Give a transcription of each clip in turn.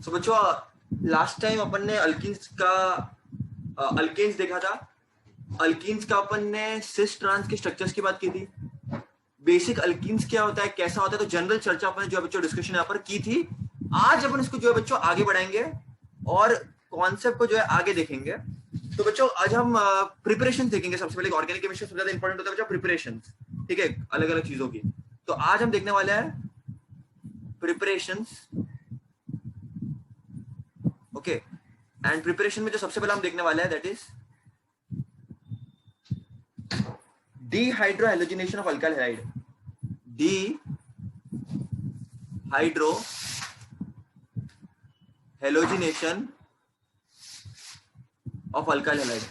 सो बच्चों last time अपन ने alkenes का अल्केन्स देखा था। अल्कीन्स का अपन ने सिस ट्रांस के स्ट्रक्चर्स की बात की थी। बेसिक अल्कीन्स क्या होता है, कैसा होता है, तो जनरल चर्चा अपन ने जो है बच्चों डिस्कशन यहाँ पर की थी। आज अपन इसको जो है बच्चों आगे बढ़ाएंगे और कॉन्सेप्ट को जो है आगे देखेंगे। तो बच्चों आज हम प्रिपरेशन देखेंगे। सबसे पहले ऑर्गेनिक केमिस्ट्री सबसे ज्यादा इंपॉर्टेंट होता है बच्चों प्रिपरेशन, ठीक है, अलग अलग चीजों की। तो आज हम देखने वाले हैं प्रिपरेशंस, ओके। एंड प्रिपरेशन में जो सबसे पहले हम देखने वाले हैं that is dehydrohalogenation of alkyl halide. Dehydrohalogenation of alkyl halide.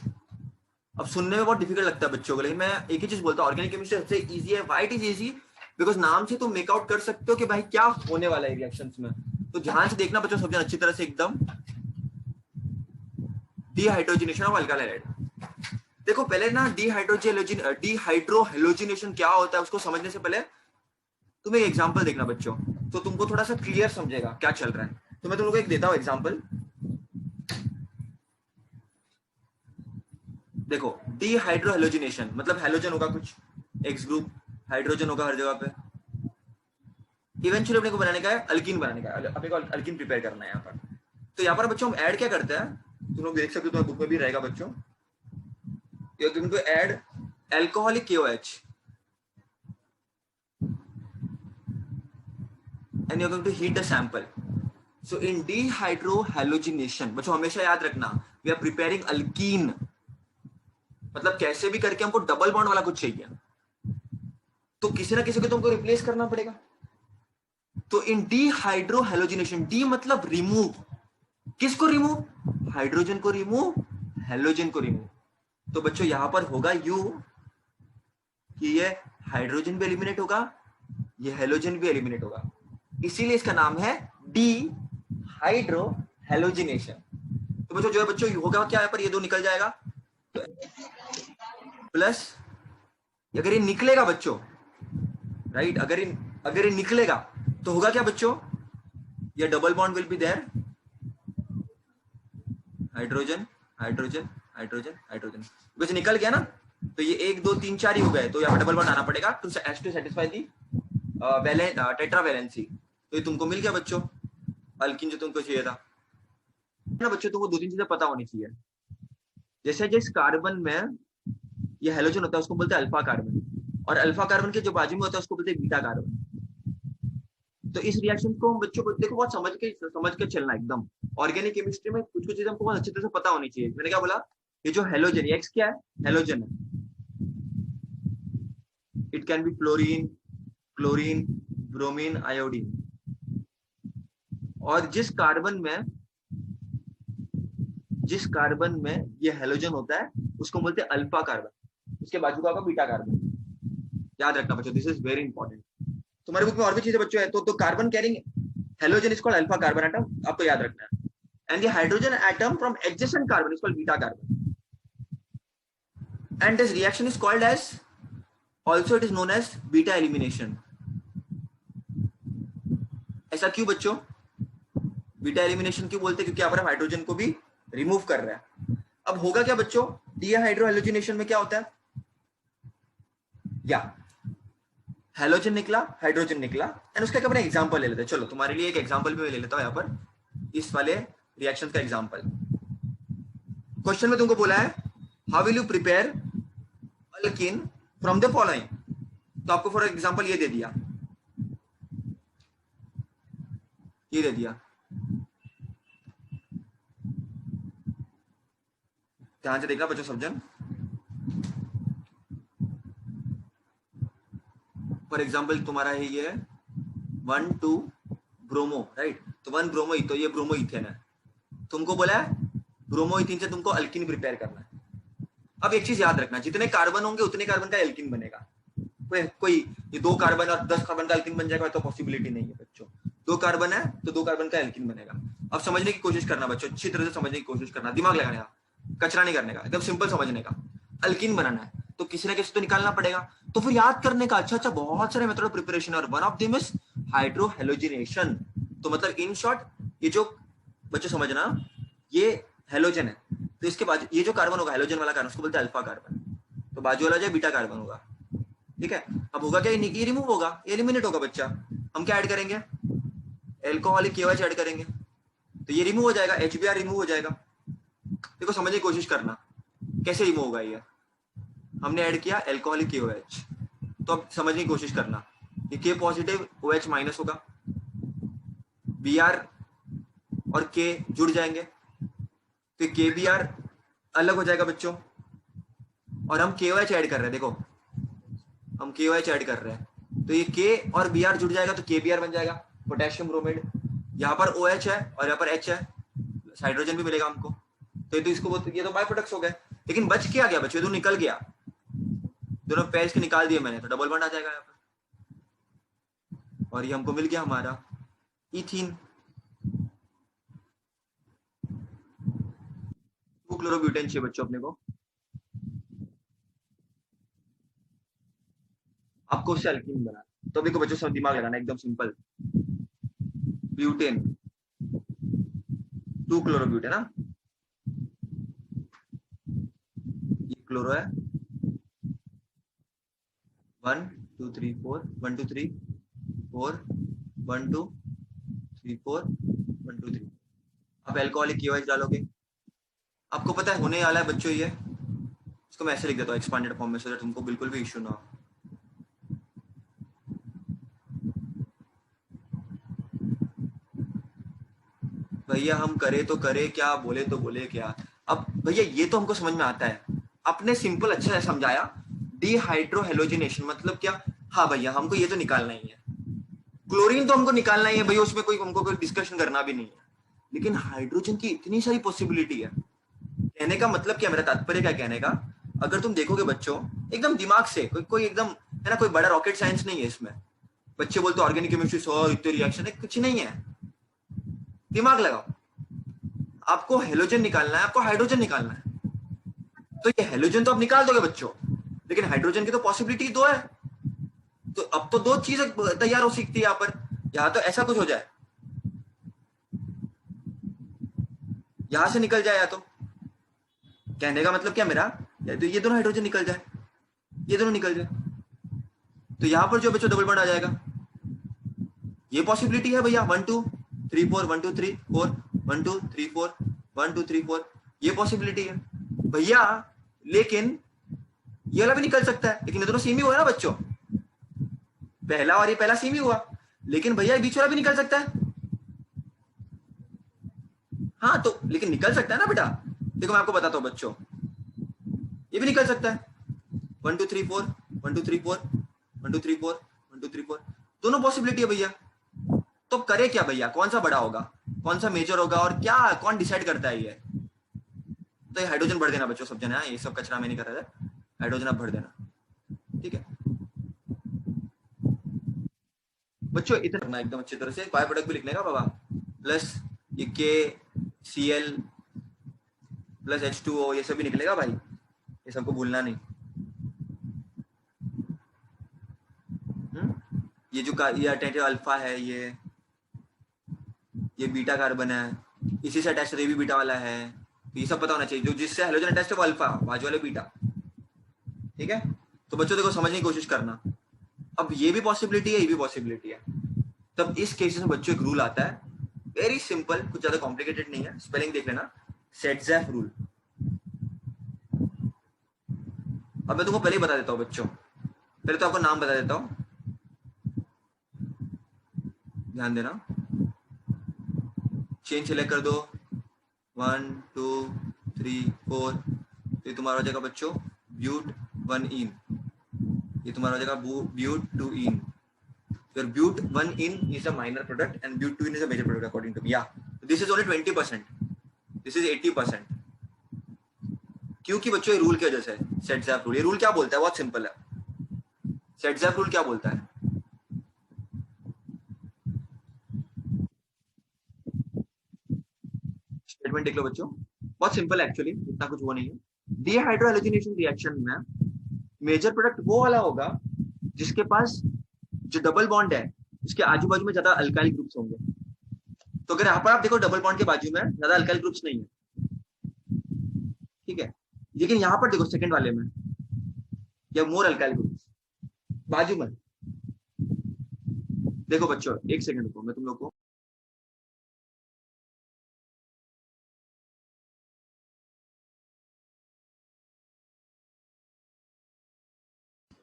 अब सुनने में बहुत डिफिकल्ट लगता है बच्चों को, लेकिन मैं एक ही चीज बोलता हूँ, ऑर्गेनिक केमिस्ट्री सबसे इजी है। Why it is easy? Because नाम से तुम मेकआउट कर सकते हो कि भाई क्या होने वाला है रिएक्शंस में। तो ध्यान से देखना बच्चों, समझना अच्छी तरह से एकदम। Dehydrogenation of alkyl halide. देखो पहले ना डिहाइड्रोहेलोजिनेशन क्या होता है उसको समझने से पहले तुम एक एग्जांपल देखना बच्चों, तो तुमको थोड़ा सा क्लियर समझेगा क्या चल रहा है। तो मैं तुम लोगों को एक देता हूं एग्जांपल। देखो डिहाइड्रोहेलोजिनेशन मतलब हेलोजन होगा कुछ एक्स ग्रुप, हाइड्रोजन होगा हर जगह पे। इवेंचुअली अपने को बनाने का है अल्कीन, बनाने का है अपने को अल्कीन प्रिपेयर करना है यहाँ पर। तो यहाँ पर बच्चों हम ऐड क्या करते हैं, तुम लोग देख सकते हो, तुम्हारे बुक में भी रहेगा बच्चों। You are going to add alcoholic KOH and you are going to heat the sample. So in dehydrohalogenation बच्चों हमेशा याद रखना we are preparing alkene, मतलब कैसे भी करके हमको डबल बॉन्ड वाला कुछ चाहिए, तो किसी ना किसी को तुमको रिप्लेस करना पड़ेगा। तो इन डिहाइड्रोहेलोजिनेशन, डी मतलब रिमूव, किसको रिमूव? हाइड्रोजन को रिमूव, हेलोजन को रिमूव। तो बच्चों यहां पर होगा यू कि ये हाइड्रोजन भी एलिमिनेट होगा, ये हेलोजन भी एलिमिनेट होगा, इसीलिए इसका नाम है डिहाइड्रोहेलोजिनेशन। तो बच्चों जो है बच्चों होगा क्या, यहाँ पर ये दो निकल जाएगा तो प्लस, अगर ये निकलेगा बच्चों, राइट, अगर ये निकलेगा तो होगा क्या बच्चों, ये double bond will be there, hydrogen hydrogen hydrogen hydrogen. Because निकल गया ना, तो ये 1 2 3 4 ही हो गए, तो यहाँ पर डबल बॉन्ड आना पड़ेगा टू सेटिस्फाई दी टेट्रावैलेंसी। तो ये तुमको मिल गया बच्चों अल्कीन जो तुमको चाहिए था ना। बच्चों तुमको 2-3 चीजें पता होनी चाहिए। जैसे जिस कार्बन में ये हेलोजन होता है उसको बोलते हैं अल्फा कार्बन, और अल्फा कार्बन के जो बाजू में होता है उसको बोलते हैं बीटा कार्बन। तो इस रिएक्शन को हम बच्चों को देखो बहुत समझ के चलना एकदम। ऑर्गेनिक केमिस्ट्री में कुछ चीजें हमको बहुत अच्छी तरह से पता होनी चाहिए। मैंने क्या बोला, ये जो हेलोजन, एक्स क्या है, हेलोजन है। It can be fluorine, chlorine, bromine, iodine. और जिस कार्बन में ये हेलोजन होता है उसको बोलते हैं अल्फा कार्बन, उसके बाजू का होगा बीटा कार्बन। याद रखना बच्चों, दिस इज वेरी इंपॉर्टेंट। तुम्हारे बुक में और भी चीजें बच्चों है, तो carbon carrying halogen is called alpha carbon atom, आपको याद रखना है। And the hydrogen atom from adjacent carbon is called beta carbon. And this reaction is called as, also it is known as beta elimination. ऐसा क्यों बच्चों beta elimination क्यों बोलते हैं? क्योंकि यहाँ पर हम हाइड्रोजन को भी रिमूव कर रहे हैं। अब होगा क्या बच्चों, डिहाइड्रोहेलोजिनेशन में क्या होता है, या हेलोजन निकला, हाइड्रोजन निकला, एंड उसका अपने एग्जांपल ले लेते हैं। चलो तुम्हारे लिए एक एग्जांपल भी मैं ले लेता हूं यहाँ पर, इस वाले रिएक्शन का एग्जांपल। क्वेश्चन में तुमको बोला है how will you prepare alkyne from the following. तो आपको फॉर एग्जांपल ये दे दिया, ध्यान से देखना बच्चों समझन। फॉर एग्जाम्पल तुम्हारा है ये 1 2 ब्रोमो, राइट। तो 1 ब्रोमो, तो ये ब्रोमो इथेन है। तुमको बोला है ब्रोमो इथेन से तुमको अल्कीन प्रिपेयर करना है। अब एक चीज याद रखना, जितने कार्बन होंगे उतने कार्बन का अल्कीन बनेगा। कोई ये 2 कार्बन और 10 कार्बन का अल्कीन बन जाएगा तो पॉसिबिलिटी नहीं है बच्चों। 2 कार्बन है तो 2 कार्बन का अल्कीन बनेगा। अब समझने की कोशिश करना बच्चों, अच्छी तरह से समझने की कोशिश करना, दिमाग लगाने का, कचरा नहीं करने का, एकदम सिंपल समझने का। अल्कीन बनाना है तो किसी ना किसी तो निकालना पड़ेगा, तो फिर याद करने का अच्छा बहुत सारे मेथड ऑफ प्रिपरेशन, और one of them is hydrohalogenation. तो मतलब इन शॉर्ट ये जो बच्चों समझना, ये हेलोजन है, तो इसके बाद ये जो कार्बन होगा हेलोजन वाला कार्बन, उसको बोलते हैं अल्फा कार्बन, तो बाजू वाला जो बीटा कार्बन होगा। ठीक है, अब होगा क्या, ये रिमूव होगा, एलिमिनेट होगा बच्चा। हम क्या ऐड करेंगे, एल्कोहलिक KOH ऐड करेंगे, तो ये रिमूव हो जाएगा, HBr रिमूव हो जाएगा। देखो समझने की कोशिश करना कैसे रिमूव होगा ये। हमने ऐड किया एल्कोहलिक KOH, तो अब समझने की कोशिश करना, ये K पॉजिटिव OH माइनस होगा, Br और K जुड़ जाएंगे, तो KBr अलग हो जाएगा बच्चों, और हम KOH ऐड कर रहे हैं, देखो हम KOH ऐड कर रहे हैं, तो ये K और Br जुड़ जाएगा तो KBr बन जाएगा, पोटेशियम ब्रोमाइड। यहाँ पर OH है और यहाँ पर H है, हाइड्रोजन भी मिलेगा हमको, तो ये तो बाय प्रोडक्ट्स हो गए। लेकिन बच क्या गया बच्चों, ये तो निकल गया, दोनों पेयर्स के निकाल दिए मैंने, तो डबल बॉन्ड आ जाएगा यहाँ पर, और ये हमको मिल गया हमारा इथीन। 2 क्लोरोब्यूटेन चाहिए बच्चों अपने को, आपको उससे अल्कीन बना, तो देखो बच्चों सब दिमाग लगाना, एकदम सिंपल। ब्यूटेन 2 क्लोरोब्यूटेन ना, ये क्लोरो है 1 2 3 4 1 2 3 4 1 2 3 4 1 2 3। आप एल्कोहलिक KOH डालोगे, आपको पता है होने वाला है बच्चों ये, इसको मैं ऐसे लिख देता हूँ एक्सपांडेड फॉर्म में, सो दैट तुमको बिल्कुल भी इश्यू ना हो। भैया हम करे तो करे क्या, बोले तो बोले क्या। अब भैया ये तो हमको समझ में आता है, अपने सिंपल अच्छा है समझाया, डिहाइड्रोहेलोजिनेशन मतलब क्या। हाँ भैया हमको ये तो निकालना ही है, क्लोरीन तो हमको निकालना ही है भैया, उसमें कोई हमको कोई डिस्कशन करना भी नहीं है, लेकिन हाइड्रोजन की इतनी सारी पॉसिबिलिटी है। कहने का मतलब क्या, मेरा तात्पर्य क्या कहने का, अगर तुम देखोगे बच्चों एकदम दिमाग से, कोई एकदम है ना, कोई बड़ा रॉकेट साइंस नहीं है इसमें। बच्चे बोलते ऑर्गेनिक केमिस्ट्री सो इतने रिएक्शन है, कुछ नहीं है, दिमाग लगाओ। आपको हेलोजन निकालना है, आपको हाइड्रोजन निकालना है, तो ये हेलोजन तो आप निकाल दोगे बच्चों, लेकिन हाइड्रोजन की तो पॉसिबिलिटी 2 है, तो अब तो 2 चीजें तैयार हो सकती है यहाँ पर। यहाँ तो ऐसा कुछ हो जाए, यहां से निकल जाए, या तो कहने का मतलब क्या मेरा, या तो ये दोनों हाइड्रोजन निकल जाए, ये दोनों निकल जाए, तो यहाँ पर जो बच्चों डबल बॉन्ड आ जाएगा, ये पॉसिबिलिटी है भैया। 1 2 3 4 1 2 3 4 1 2 3 4 1 2 3 4, ये पॉसिबिलिटी है भैया। लेकिन ये वाला भी निकल सकता है, लेकिन ये दोनों सेम ही हुआ ना बच्चों, पहला और ये पहला सेम ही हुआ, लेकिन भैया बीच वाला भी निकल सकता है। हाँ तो लेकिन निकल सकता है ना बेटा, देखो मैं आपको बताता हूँ बच्चों, ये भी निकल सकता है 1 2 3 4 1 2 3 4 1 2 3 4 1 2 3 4, दोनों पॉसिबिलिटी है भैया। तो करे क्या भैया, कौन सा बड़ा होगा, कौन सा मेजर होगा, और क्या कौन डिसाइड करता है ये। तो ये हाइड्रोजन भर देना बच्चों सब जने, ये सब कचरा में नहीं कर रहा था, हाइड्रोजन आप भर देना, ठीक है बच्चों। इतना करना एकदम अच्छी तरह से, बाय प्रोडक्ट भी लिखने का बाबा, प्लस ये KCl प्लस H2O, ये सब भी निकलेगा भाई, ये सबको भूलना नहीं। ये जो ये अटेंटिव अल्फा है, ये बीटा कार्बन है, इसी से अटैच ये भी बीटा वाला है, तो ये सब पता होना चाहिए, जो जिससे हेलोजन अटैच है वो अल्फा, बाजू वाले बीटा, ठीक है। तो बच्चों देखो समझने की कोशिश करना, अब ये भी पॉसिबिलिटी है, ये भी पॉसिबिलिटी है, तब इस केस में बच्चों एक रूल आता है, वेरी सिंपल, कुछ ज्यादा कॉम्प्लिकेटेड नहीं है, स्पेलिंग देख लेना, सेटजैफ रूल। अब मैं तुमको पहले ही बता देता हूँ बच्चों, पहले तो आपको नाम बता देता हूँ, ध्यान देना, चेन सेलेक्ट कर दो 1 2 3 4, तो ये तुम्हारा हो जाएगा बच्चों ब्यूट 1 इन, ये तुम्हारा हो जाएगा ब्यूट 2 इन, फिर ब्यूट 1 इन is a minor product and but 2 in is a major product according to me, yeah, this is only 20%, this is 80%, क्योंकि बच्चों ये रूल की वजह से, सेटजैफ रूल, ये रूल क्या बोलता है, बहुत सिंपल है, सेटजैफ रूल क्या बोलता है, स्टेटमेंट देख लो बच्चों, बहुत सिंपल है एक्चुअली, इतना कुछ वो नहीं है। डिहाइड्रोहेलोजिनेशन रिएक्शन में मेजर प्रोडक्ट वो वाला होगा जिसके पास जो डबल बॉन्ड है उसके आजू बाजू में ज्यादा अल्काइल ग्रुप्स होंगे, तो अगर यहाँ पर आप देखो डबल बॉन्ड के बाजू में ज्यादा अल्काइल ग्रुप्स नहीं है, ठीक है, लेकिन यहाँ पर देखो सेकंड वाले में या मोर अल्काइल ग्रुप्स बाजू में। देखो बच्चों एक सेकंड को मैं तुम लोग को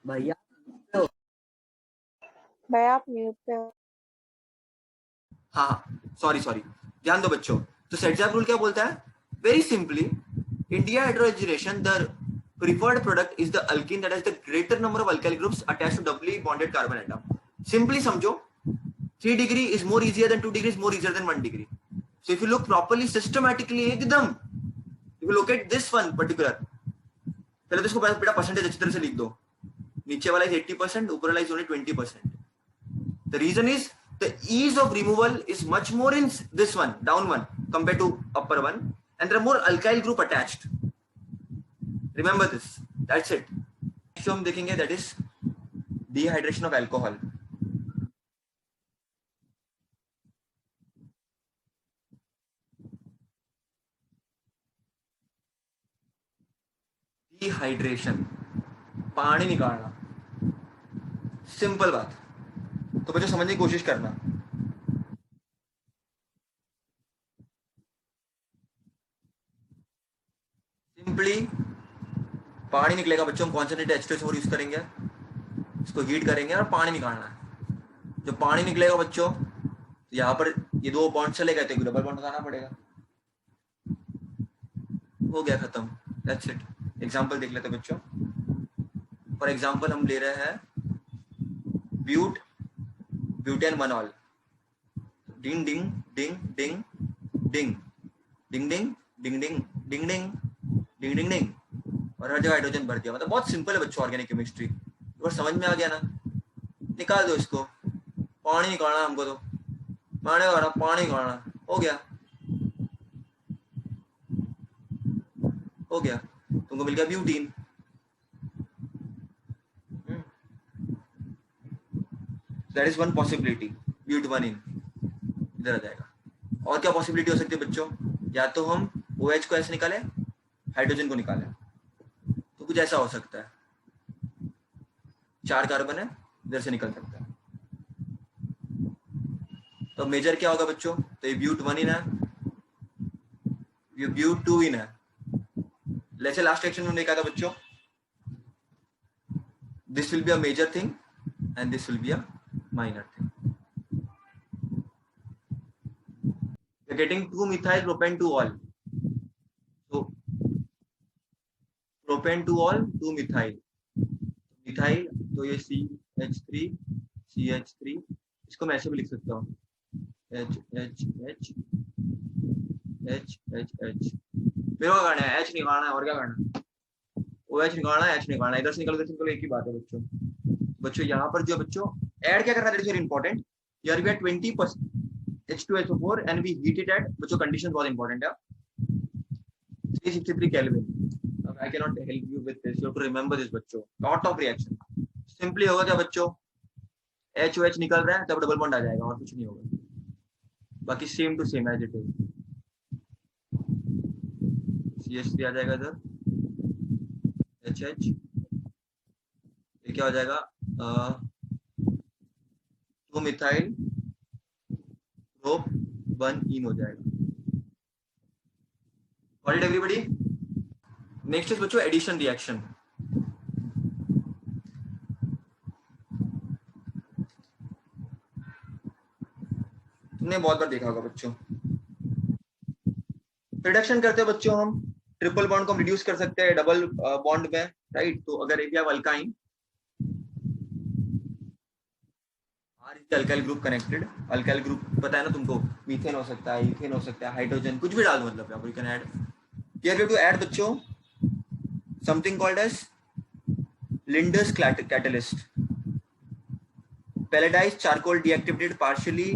भैया भैया आप म्यूट पे हो। हाँ सॉरी ध्यान दो बच्चों। तो सेटजैप रूल क्या बोलता है? Very simply, in dehydrogenation the preferred product is the alkene that has the greater number of alkyl groups attached to doubly bonded carbon atom. Simply समझो 3 degree is more easier than 2 degree is more easier than 1 degree. So if you look properly systematically एकदम, if you look at this one particular, पहले तो इसको बेटा percentage अच्छी तरह से लिख दो। नीचे वाला is 80%, ऊपर वाला is only 20%. The reason is the ease of removal is much more in this one, down one, compared to upper one, and there are more alkyl group attached. Remember this. That's it. Next हम देखेंगे that is dehydration of alcohol. Dehydration, पानी निकालना, simple बात। तो बच्चों समझने की कोशिश करना। सिंपली पानी निकलेगा बच्चों, हम कॉन्सेंट्रेटेड H2SO4 यूज करेंगे, इसको हीट करेंगे और पानी निकालना है। जो पानी निकलेगा बच्चों, यहाँ पर ये 2 बॉन्ड चले गए तो डबल बॉन्ड लगाना पड़ेगा। हो गया खत्म, दैट्स इट। एग्जांपल देख लेते हैं बच्चों। फॉर एग्जांपल हम ले रहे हैं ब्यूटेनमनॉल, डिंग डिंग डिंग डिंग डिंग डिंग डिंग डिंग डिंग डिंग डिंग डिंग डिंग डिंग, और हर जगह हाइड्रोजन भर दिया। मतलब बहुत सिंपल है बच्चों ऑर्गेनिक केमिस्ट्री। अगर समझ में आ गया ना, निकाल दो इसको। पानी निकालना हमको, तो पानी निकालना, हो गया तुमको मिल गया butyne. That is one possibility, ब्यूट1 इधर आ जाएगा। और क्या पॉसिबिलिटी हो सकती है बच्चों? या तो हम OH को ऐसे निकालें, हाइड्रोजन को निकालें, तो कुछ ऐसा हो सकता है। 4 कार्बन है, इधर से निकल सकता है। तो मेजर क्या होगा बच्चों? तो ये ब्यूट1 है, ये ब्यूट2 है। जैसे लास्ट सेक्शन में देखा था बच्चों, this will be a major thing and this will be a minor thing. We are getting 2-methyl propane 2-ol. So propane 2-ol 2-methyl, methyl, तो ये CH3, इसको मैं ऐसे भी लिख सकता हूँ HHH। मेरे को करना है H निकालना है, और क्या करना है? OH निकालना है, H निकालना है। इधर से निकल के एक ही बात है बच्चों। यहाँ पर जो बच्चों ऐड क्या करना है, that is very important. Here we are 20% H2SO4 and we heat it at, बच्चों कंडीशन बहुत इंपॉर्टेंट है, 363 Kelvin. I cannot help you with this, you have to remember this बच्चों। Lot of reaction. सिंपली होगा क्या बच्चों, HOH निकल रहा है तब डबल बॉन्ड आ जाएगा, और कुछ नहीं होगा। बाकी same to same as it is. CH3 आ जाएगा इधर, HH, ये क्या हो जाएगा, 2-methyl prop1 हो जाएगा। Got it everybody? Next is बच्चों एडिशन रिएक्शन। तुमने बहुत बार देखा होगा बच्चों, रिडक्शन करते हैं बच्चों हम, ट्रिपल बॉन्ड को हम रिड्यूस कर सकते हैं डबल बॉन्ड में, राइट? तो अगर if you have alkyne, alkyl group connected, alkyl group पता है ना तुमको, मीथेन हो सकता है, इथेन हो सकता है, हाइड्रोजन, कुछ भी डाल दो, मतलब you can add. Here we have to add बच्चों something called as Linder's catalyst, pelletized charcoal deactivated partially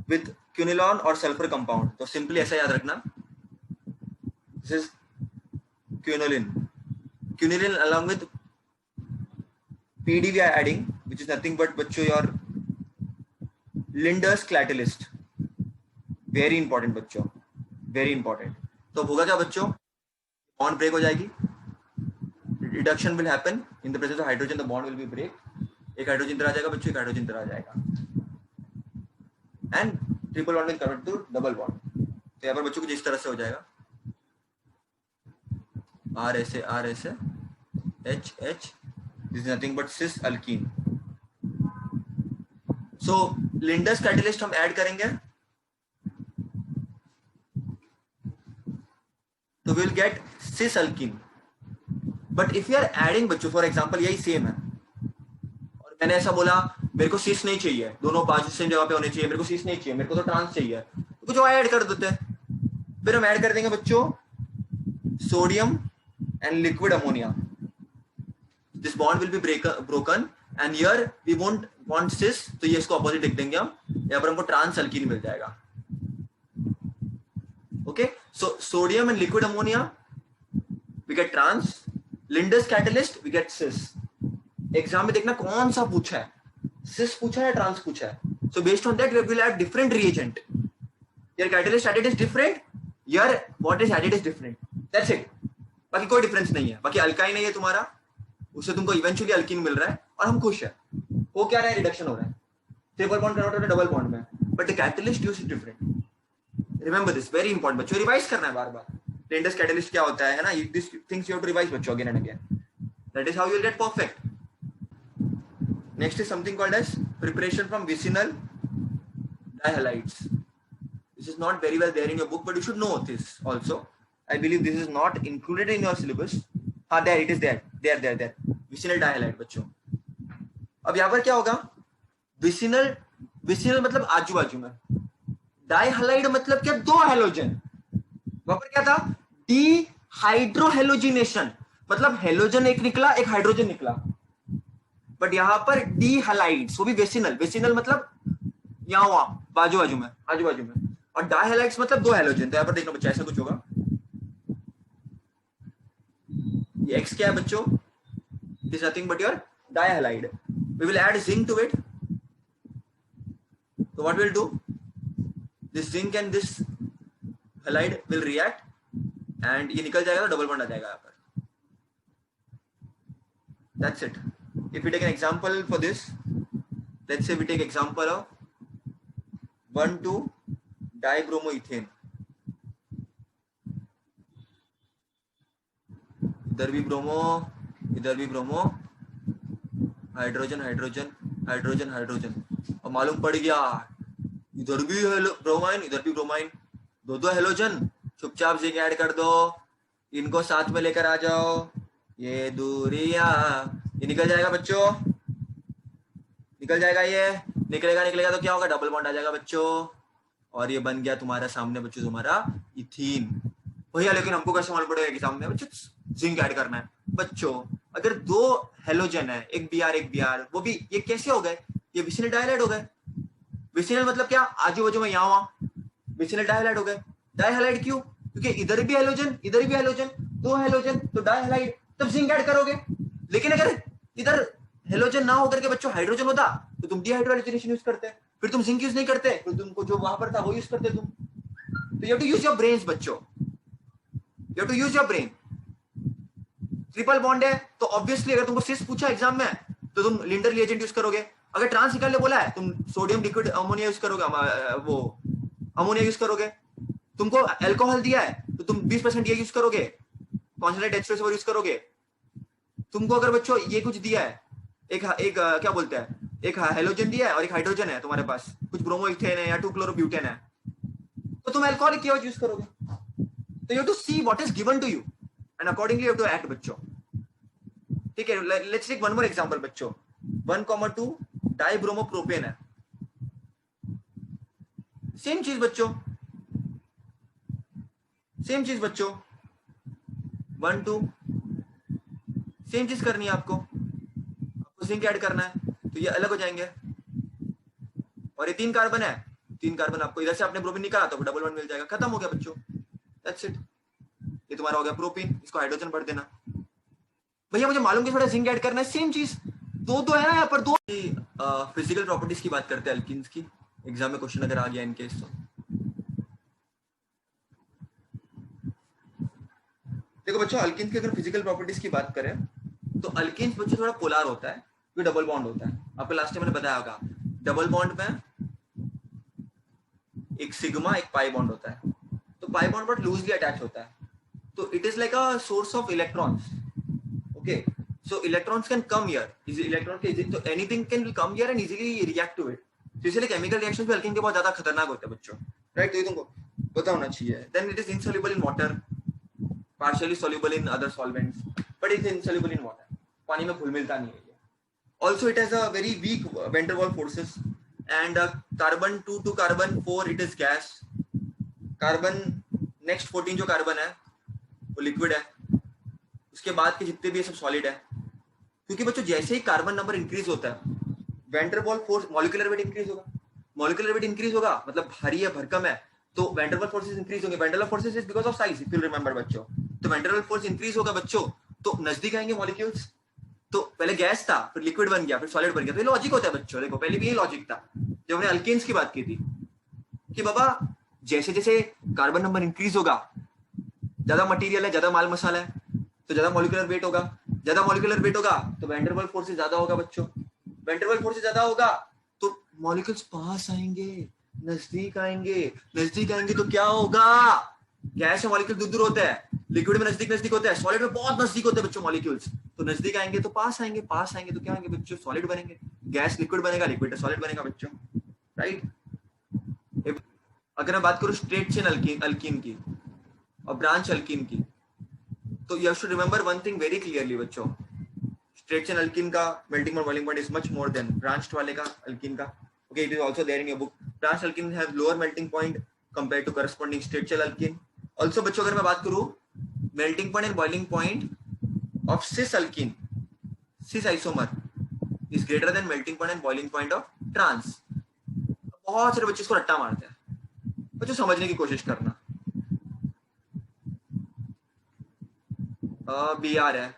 with quinolone or sulfur compound। तो सिंपली ऐसा याद रखना, this is quinoline along with PD we are adding, which is nothing but बच्चों your Linder's catalyst। Very important बच्चों, very important. तो होगा क्या बच्चों, बॉन्ड ब्रेक हो जाएगी, reduction will happen in the presence of hydrogen, the bond will be break, एक hydrogen इधर आ जाएगा बच्चों, एक हाइड्रोजन इधर आ जाएगा, and triple bond will convert to double bond. तो यहाँ पर बच्चों को इस तरह से हो जाएगा, आर ऐसे H H, this is nothing but cis alkene. So Lindlar's catalyst हम ऐड करेंगे तो we will get cis alkene. But if you are adding बच्चों, फॉर एग्जांपल यही सेम है और मैंने ऐसा बोला मेरे को सिस नहीं चाहिए, दोनों पांच सेम जगह पे होने चाहिए, मेरे को सिस नहीं चाहिए, मेरे को तो ट्रांस चाहिए, तो कुछ और ऐड कर देते हैं। फिर हम ऐड कर देंगे बच्चों sodium and liquid ammonia, this bond will be broken and here we won't want cis, तो ये इसको अपोजिट लिख देंगे हम, यहाँ पर हमको ट्रांस अल्कीन मिल जाएगा। Okay, so sodium and liquid ammonia we get trans, Lindes catalyst we get cis। Exam में देखना कौन सा पूछा है, cis पूछा है ट्रांस पूछा है, so based on that we will add different reagent, your catalyst added is different, your what is added is different, that's it, बाकी कोई डिफरेंस नहीं है, बाकी अल्काइन नहीं है तुम्हारा, उससे तुमको इवेंचुअली अल्कीन मिल रहा है और हम खुश है। वो क्या रहा है, रिडक्शन हो रहा है, ट्रिपल बॉन्ड कन्वर्ट हो रहा है डबल बॉन्ड में, but the catalyst use is different. Remember this, very important बच्चों, रिवाइज करना है बार बार, Lindes catalyst क्या होता है ना, these things you have to revise बच्चों again and again, that is how you will get perfect। next is something called as preparation from vicinal dihalides, this is not very well there in your book but you should know this also, I believe this is not included in your syllabus, हाँ there it is, there vicinal dihalide बच्चों। अब यहाँ पर क्या होगा, vicinal मतलब आजू बाजू में, डाइहालाइड मतलब क्या, दो हेलोजन, वहां पर क्या था, डीहाइड्रोहेलोजिनेशन, मतलब हेलोजन एक निकला एक हाइड्रोजन निकला, बट यहां पर डीहालाइड्स, वो भी वेसिनल मतलब यहां वहां बाजू बाजू में, और डाइहालाइड्स मतलब दो हेलोजन। तो यहां पर देखना बच्चा ऐसा कुछ होगा, ये एक्स क्या है बच्चों, is nothing but your dihalide, we will add zinc to it, तो what will do, this zinc and this halide will react and ये निकल जाएगा तो डबल बॉन्ड आ जाएगा यहाँ पर, that's it। if we take an example for this, let's say we take example of 1,2 dibromoethane, इधर भी ब्रोमो, हाइड्रोजन, और मालूम पड़ गया इधर भी ब्रोमाइन, इधर भी ब्रोमाइन, दो हेलोजन, चुपचाप जिंक ऐड कर दो, इनको साथ में लेकर आ जाओ, ये दूरिया, ये निकल जाएगा बच्चों, ये निकलेगा तो क्या होगा, डबल बॉन्ड आ जाएगा बच्चों, और ये बन गया तुम्हारा सामने बच्चों तुम्हारा इथीन। भैया लेकिन हमको कैसे मालूम पड़ेगा कि सामने बच्चों जिंक ऐड करना है बच्चों, अगर दो हेलोजन है, एक बीआर, वो भी ये कैसे हो गए, ये विसिनल डाइहालाइड हो गए। विसिनल मतलब क्या, आजू बाजू में यहाँ वहां, विसिनल डाइहालाइड हो गए। डाइहालाइड क्यों, क्योंकि इधर भी हेलोजन इधर भी हेलोजन, दो हेलोजन तो डाइहालाइड, तब जिंक ऐड करोगे। लेकिन अगर इधर हेलोजन ना होकर के बच्चों हाइड्रोजन होता तो तुम डीहाइड्रोजनेशन यूज करते, फिर तुम जिंक यूज नहीं करते, फिर तुमको जो वहां पर था वो यूज करते तुम। तो you have to use your brains बच्चों, you have to use your brain. Triple bond है तो ऑब्वियसली अगर तुमको सिस पूछा एग्जाम में तो तुम लिंडर रिएजेंट यूज करोगे, अगर ट्रांस निकालने बोला है तुम सोडियम लिक्विड अमोनिया यूज करोगे, वो अमोनिया यूज करोगे। तुमको अल्कोहल दिया है तो तुम 20% ये यूज करोगे, कॉन्सनट्रेटेड H2SO4 यूज करोगे। तुमको अगर बच्चों ये कुछ दिया है, एक क्या बोलते हैं, एक हेलोजन दिया है और एक हाइड्रोजन है तुम्हारे पास, कुछ ब्रोमोइथेन है या 2-क्लोरोब्यूटेन है, तो तुम अल्कोहलिक केवल यूज करोगे। तो you have to see what is given to you and accordingly you have to act बच्चों। ठीक है, let's take one more example बच्चों, 1,2 डाइब्रोमोप्रोपेन है, सेम चीज बच्चों, 1,2 सेम चीज करनी है आपको जिंक ऐड करना है, तो ये अलग हो जाएंगे। और ये 3 कार्बन है, 3 कार्बन आपको इधर से आपने प्रोपीन निकाला तो डबल बॉन्ड मिल जाएगा, खत्म हो गया बच्चों, दैट्स इट। ये तुम्हारा हो गया प्रोपीन, इसको हाइड्रोजन भर देना। भैया मुझे मालूम कि थोड़ा जिंक ऐड करना है, सेम चीज, दो है ना यहाँ पर, दो फिजिकल प्रॉपर्टीज की बात करते हैं अल्कीन्स की, एग्जाम में क्वेश्चन अगर आ गया इनकेस तो। देखो बच्चों, अल्किन की अगर फिजिकल प्रॉपर्टीज की बात करें तो अल्किन बच्चों थोड़ा पोलर होता है, जो डबल बॉन्ड होता है। आपको लास्ट टाइम मैंने बताया होगा, डबल बॉन्ड में एक सिग्मा एक पाई बॉन्ड होता है, तो पाई बॉन्ड बहुत लूजली अटैच होता है, तो it is like a source of electrons. Okay, so electrons can come here, electron के तो anything can come here and easily react to it. तो इसलिए केमिकल रिएक्शंस भी अल्किन के बहुत ज्यादा खतरनाक होते हैं बच्चों, राइट? तो ये तुमको पता होना चाहिए। Then it is insoluble in water, partially soluble in other solvents, but it's insoluble in water. पानी में घुल मिलता नहीं है ये। Also, it has a very weak van der Waals forces, and carbon 2 to carbon 4 it is gas. Carbon next 14 जो carbon है वो लिक्विड है, उसके बाद के जितने भी ये सब सॉलिड है। क्योंकि बच्चों जैसे ही कार्बन नंबर इंक्रीज होता है, van der Waals force, molecular weight increase होगा। मॉलिक्यूलर वेट इंक्रीज होगा मतलब भारी है, भरकम है, तो वैन डर वाल फोर्सेस इंक्रीज होंगे। वैन डर वाल forces is because of size, if you remember बच्चों। तो van der Waals force increase होगा बच्चों, तो नजदीक आएंगे मॉलिक्यूल्स। तो पहले गैस था, फिर लिक्विड बन गया, फिर सॉलिड बन गया। तो ये लॉजिक होता है बच्चों। देखो पहले भी यही लॉजिक था जब हमने अल्केन्स की बात की थी, कि बाबा जैसे जैसे कार्बन नंबर इंक्रीज होगा, ज्यादा मटेरियल है, ज्यादा माल मसाला है, तो ज्यादा मॉलिक्यूलर वेट होगा। ज्यादा मॉलिक्यूलर वेट होगा तो वैन डर वाल फोर्स ज्यादा होगा बच्चों। वैन डर वाल फोर्स ज्यादा होगा तो मॉलिक्यूल्स पास आएंगे, नजदीक आएंगे। नजदीक आएंगे तो क्या होगा? गैस में मॉलिक्यूल दूर दूर होते हैं, लिक्विड में नजदीक नजदीक होते हैं, सॉलिड में बहुत नजदीक होते हैं बच्चों मॉलिक्यूल्स। तो नजदीक आएंगे तो पास आएंगे, पास आएंगे तो क्या आएंगे बच्चों? सॉलिड बनेंगे। गैस लिक्विड बनेगा, लिक्विड सॉलिड बनेगा बच्चों, राइट? अगर मैं बात करूं स्ट्रेट चेन अल्कीन की और ब्रांच अल्कीन की, तो you have to remember one thing very clearly बच्चों। स्ट्रेट चेन अल्कीन का melting point boiling point is much more than branched वाले का अल्कीन का। Okay, it is also there in your book. Branch alkene have lower melting point compared to corresponding straight chain alkene. Also बच्चों अगर मैं बात करूं melting point and boiling point of cis alkene, cis isomer is greater than melting point and boiling point of trans. बहुत सारे बच्चे इसको रट्टा मारते हैं, बच्चों समझने की कोशिश करना। बी आर है,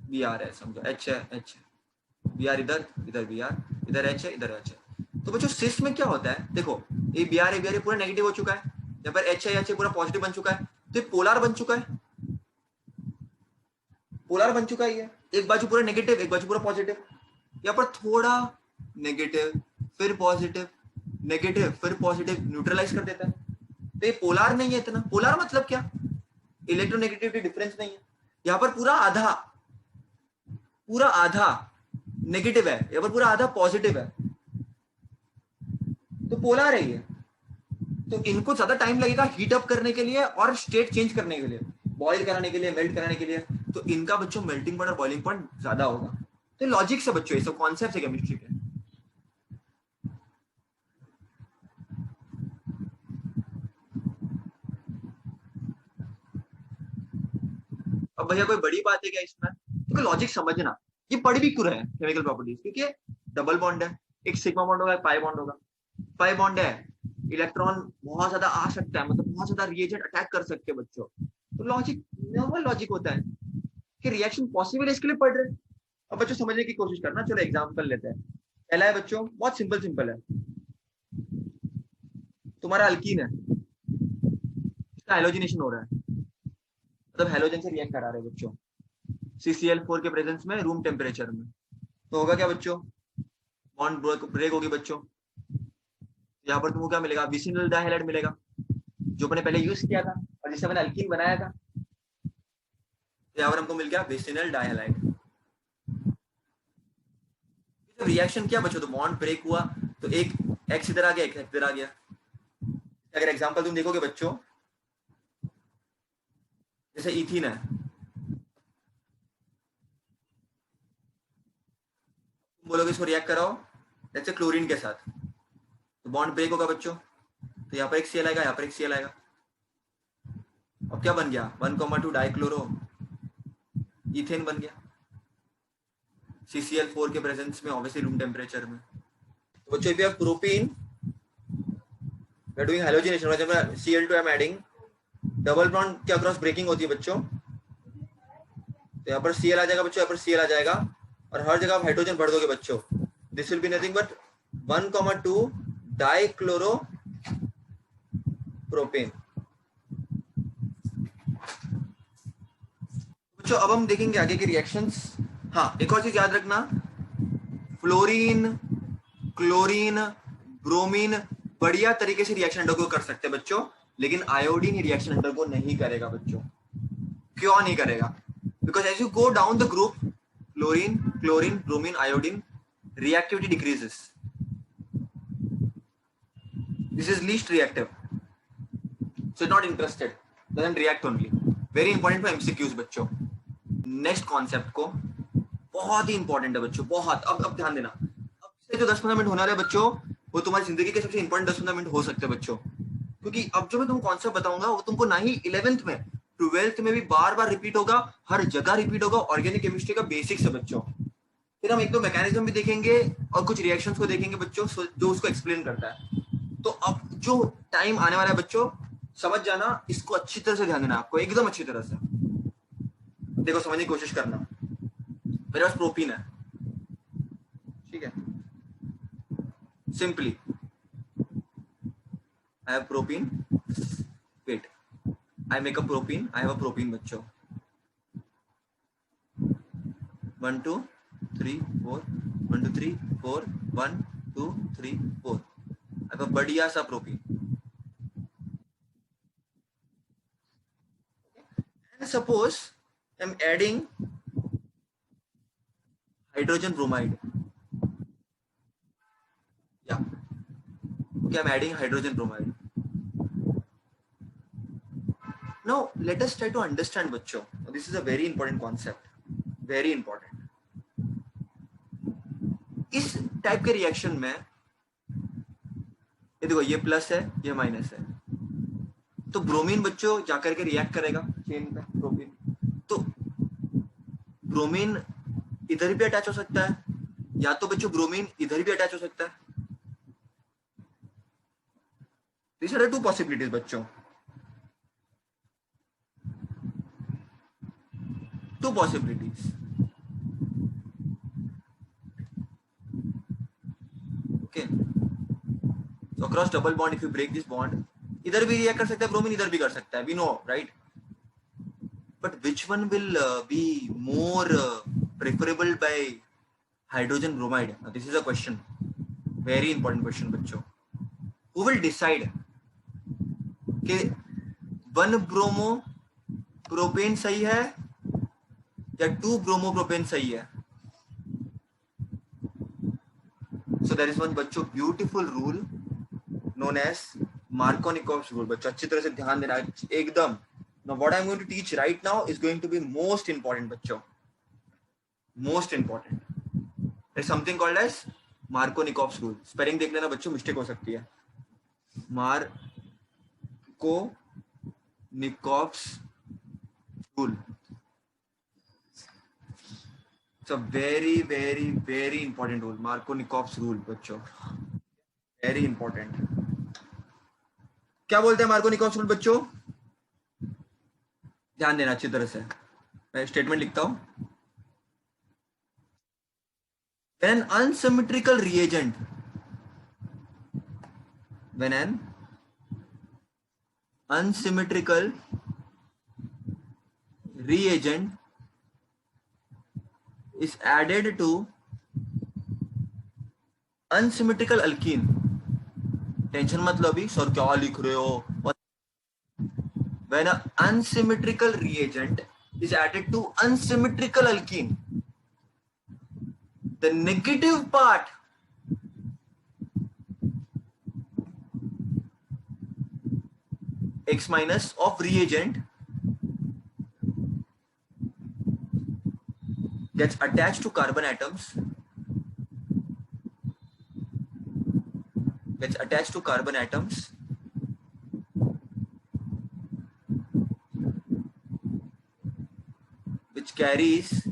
बी आर है, समझो एच है, एच है, बी आर इधर, इधर बी आर, इधर एच है, इधर एच है। तो बच्चों सिस में क्या होता है, देखो ये बी आर है, पूरा नेगेटिव हो चुका है, यहाँ पर एच है, एच है पूरा पॉजिटिव बन चुका है, तो ये पोलर बन चुका है, पोलर बन चुका है ये। एक बाजू पूरा नेगेटिव, एक बाजू पूरा पॉजिटिव। यहाँ पर थोड़ा नेगेटिव फिर पॉजिटिव, नेगेटिव फिर पॉजिटिव, न्यूट्रलाइज कर देता है। तो ये पोलर नहीं है इतना। पोलर मतलब क्या? इलेक्ट्रोनेगेटिविटी डिफरेंस नहीं है। यहाँ पर पूरा आधा, पूरा आधा नेगेटिव है, यहाँ पर पूरा आधा पॉजिटिव है, तो पोलर है ये। तो इनको ज्यादा टाइम लगेगा हीट अप करने के लिए और स्टेट चेंज करने के लिए, बॉइल कराने के लिए, मेल्ट कराने के लिए। तो इनका बच्चों मेल्टिंग पॉइंट और बॉइलिंग पॉइंट ज्यादा होगा। तो लॉजिक से बच्चों, ये सब कॉन्सेप्ट है केमिस्ट्री के। अब भैया कोई बड़ी बात है क्या इसमें? तो लॉजिक समझना, ये पढ़ भी क्यों रहे हैं केमिकल प्रॉपर्टीज? क्योंकि डबल बॉन्ड है, एक सिग्मा बॉन्ड होगा, एक पाई बॉन्ड होगा। पाई बॉन्ड है, इलेक्ट्रॉन बहुत ज्यादा आ सकता है, मतलब बहुत ज्यादा रिएजेंट अटैक कर सकते हैं बच्चों। तो लॉजिक नॉर्मल लॉजिक होता है कि रिएक्शन पॉसिबल है, इसके लिए पढ़ रहे हैं। अब बच्चों समझने की कोशिश करना। चलो एग्जांपल लेते हैं। पहला है बच्चों, बहुत सिंपल सिंपल है। तुम्हारा अल्कीन है, इसका हेलोजिनेशन हो रहा है, मतलब हेलोजन से रिएक्ट करा रहे हैं बच्चों CCl4 के प्रेजेंस में रूम टेम्परेचर में। तो होगा क्या बच्चों? बॉन्ड ब्रेक होगी बच्चों। यहाँ पर तुमको क्या मिलेगा? विसिनल डाइहैलाइड मिलेगा, जो अपने पहले यूज किया था और जिससे मैंने अल्कीन बनाया था। तो यहाँ पर हमको मिल गया विसिनल डाइहैलाइड। जब रिएक्शन किया बच्चों तो बॉन्ड ब्रेक हुआ, तो एक एक्स इधर आ गया, एक इधर आ गया। अगर एग्जांपल तुम देखोगे बच्चों, जैसे इथीन है, तुम बोलोगे इसको रिएक्ट कराओ जैसे क्लोरीन के साथ, तो बॉन्ड ब्रेक होगा बच्चों। तो यहाँ पर एक Cl आएगा, यहाँ पर एक Cl आएगा। अब क्या बन गया? 1,2 डाइक्लोरो इथेन बन गया CCl4 के प्रेजेंस में, ऑब्वियसली रूम टेम्परेचर में। तो बच्चों if you have propene, we are doing halogenation, जब मैं Cl2 I am adding, double bond के अक्रॉस ब्रेकिंग होती है बच्चों। तो यहाँ पर Cl आ जाएगा बच्चों, यहाँ पर Cl आ जाएगा, और हर जगह आप हाइड्रोजन भर दोगे बच्चों। This will be nothing but 1,2 dichloro propane. बच्चों अब हम देखेंगे आगे के रिएक्शंस। हाँ, एक और चीज याद रखना, फ्लोरीन, क्लोरीन, ब्रोमीन बढ़िया तरीके से रिएक्शन अंडरगो कर सकते हैं बच्चों, लेकिन आयोडीन ये रिएक्शन अंडरगो नहीं करेगा बच्चों। क्यों नहीं करेगा? Because as you go down the group, fluorine, chlorine, bromine, iodine, reactivity decreases. This is least reactive, so it's not interested, doesn't react only. Very important for MCQs बच्चों। Next concept को बहुत ही important है बच्चों, बहुत। अब ध्यान देना, अब से जो 10-15 मिनट होने वाले बच्चों, वो तुम्हारी जिंदगी के सबसे इंपॉर्टेंट 10-15 मिनट हो सकते हैं बच्चों, क्योंकि अब जो मैं तुमको कॉन्सेप्ट बताऊंगा वो तुमको ना ही 11th में, 12th में भी बार बार रिपीट होगा, हर जगह रिपीट होगा। ऑर्गेनिक केमिस्ट्री का बेसिक्स है बच्चों। फिर हम एक दो मैकेनिज्म भी देखेंगे और कुछ रिएक्शंस को देखेंगे बच्चों, जो उसको एक्सप्लेन करता है। तो अब जो टाइम आने वाला है बच्चों, समझ जाना, इसको अच्छी तरह से ध्यान देना, आपको एकदम अच्छी तरह से देखो, समझने की कोशिश करना। मेरे पास प्रोटीन है, ठीक है, simply I have protein, wait, I make a protein, I have a protein बच्चों, 1 2 3 4 1 2 3 4 1 2 3 4, अब बढ़िया सा protein. And suppose I'm adding hydrogen bromide. Yeah. Okay, I'm adding hydrogen bromide. Now let us try to understand बच्चों. This is a very important concept. Very important. इस type के reaction में ये देखो, ये प्लस है, ये माइनस है, तो ब्रोमीन बच्चों जाकर के रिएक्ट करेगा चेन पे प्रोपीन, तो ब्रोमीन इधर भी अटैच हो सकता है, या तो बच्चों ब्रोमीन इधर भी अटैच हो सकता है। These are the two possibilities बच्चों, two possibilities. Okay, so across double bond, if you break this bond, इधर भी रिएक्ट कर सकता है ब्रोमीन, इधर भी कर सकता है, we know, right? But which one will be more preferable by hydrogen bromide? Now, this is a question, very important question बच्चों। Who will decide कि 1 ब्रोमो प्रोपेन सही है या 2 ब्रोमो प्रोपेन सही है? So there is one बच्चों beautiful rule known as Markovnikov's rule बच्चों, अच्छी तरह से ध्यान देना एकदम। Now what I'm going to teach right now is going to be most important बच्चों, most important. There's something called as Markovnikov's rule. Spelling देख लेना बच्चों, मिस्टेक हो सकती है। Markovnikov's rule. It's a very, very, very important rule. Markovnikov's rule बच्चों, very important. क्या बोलते हैं Markovnikov's rule बच्चों? ध्यान देना अच्छी तरह से, मैं स्टेटमेंट लिखता हूं। When an unsymmetrical reagent, when an unsymmetrical reagent is added to unsymmetrical alkene, tension मत लो अभी, सर क्या लिख रहे हो। When an unsymmetrical reagent is added to unsymmetrical alkene, the negative part X minus of reagent gets attached to carbon atoms, which carries